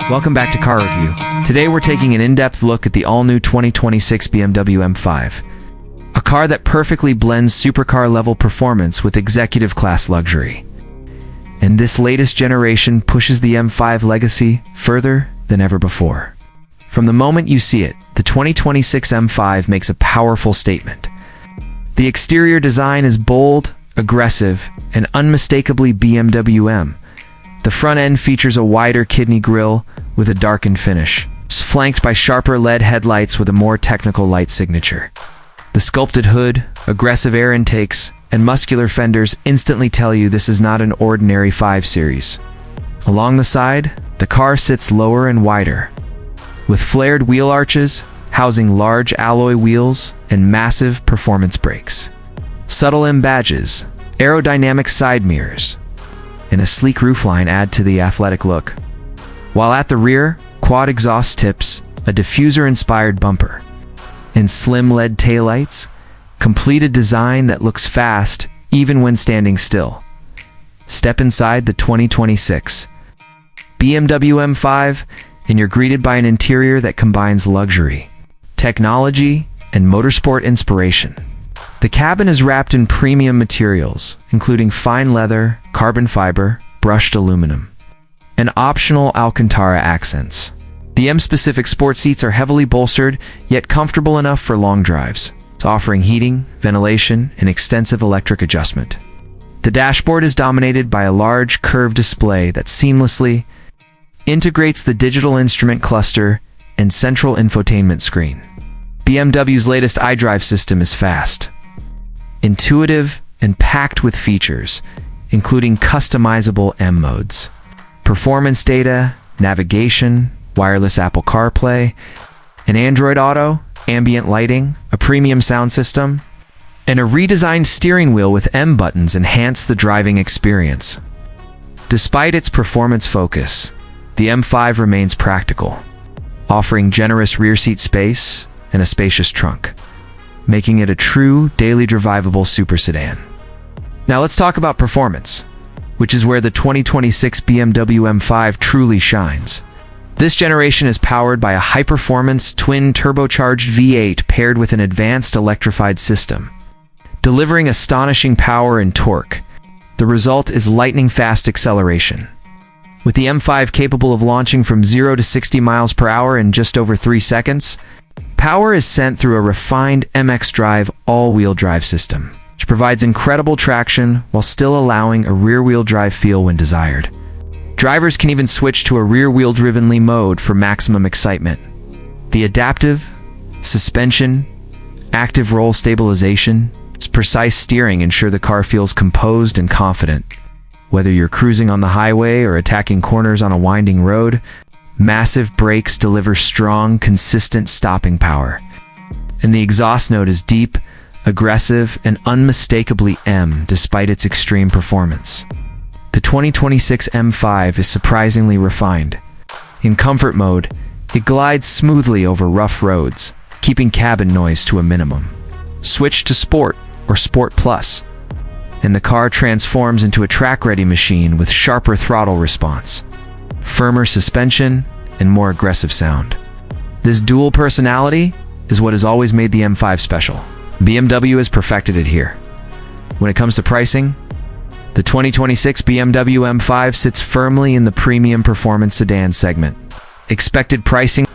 Welcome back to Car Review. Today we're taking an in-depth look at the all-new 2026 BMW M5. A car that perfectly blends supercar-level performance with executive-class luxury. And this latest generation pushes the M5 legacy further than ever before. From the moment you see it, the 2026 M5 makes a powerful statement. The exterior design is bold, aggressive, and unmistakably BMW M. The front end features a wider kidney grille with a darkened finish, flanked by sharper LED headlights with a more technical light signature. The sculpted hood, aggressive air intakes, and muscular fenders instantly tell you this is not an ordinary 5 Series. Along the side, the car sits lower and wider, with flared wheel arches housing large alloy wheels and massive performance brakes. Subtle M badges, aerodynamic side mirrors, and a sleek roofline add to the athletic look. While at the rear, quad exhaust tips, a diffuser-inspired bumper, and slim LED taillights complete a design that looks fast even when standing still. Step inside the 2026 BMW M5 and you're greeted by an interior that combines luxury, technology, and motorsport inspiration. The cabin is wrapped in premium materials, including fine leather, carbon fiber, brushed aluminum, and optional Alcantara accents. The M-specific sport seats are heavily bolstered, yet comfortable enough for long drives, offering heating, ventilation, and extensive electric adjustment. The dashboard is dominated by a large curved display that seamlessly integrates the digital instrument cluster and central infotainment screen. BMW's latest iDrive system is fast, intuitive, and packed with features, including customizable M modes, performance data, navigation, wireless Apple CarPlay, an Android Auto, ambient lighting, a premium sound system, and a redesigned steering wheel with M buttons enhance the driving experience. Despite its performance focus, the M5 remains practical, offering generous rear seat space and a spacious trunk, making it a true daily drivable super sedan. Now let's talk about performance, which is where the 2026 BMW M5 truly shines. This generation is powered by a high-performance twin-turbocharged V8 paired with an advanced electrified system, delivering astonishing power and torque. The result is lightning-fast acceleration, with the M5 capable of launching from 0 to 60 miles per hour in just over 3 seconds. Power is sent through a refined MX Drive all-wheel drive system, which provides incredible traction while still allowing a rear-wheel drive feel when desired. Drivers can even switch to a rear-wheel drivenly mode for maximum excitement. The adaptive suspension, active roll stabilization, its precise steering ensure the car feels composed and confident. Whether you're cruising on the highway or attacking corners on a winding road, massive brakes deliver strong, consistent stopping power. And the exhaust note is deep, aggressive, and unmistakably M despite its extreme performance. The 2026 M5 is surprisingly refined. In comfort mode, it glides smoothly over rough roads, keeping cabin noise to a minimum. Switch to Sport or Sport Plus, and the car transforms into a track-ready machine with sharper throttle response, firmer suspension, and more aggressive sound. This dual personality is what has always made the M5 special. BMW has perfected it here. When it comes to pricing, the 2026 BMW M5 sits firmly in the premium performance sedan segment. Expected pricing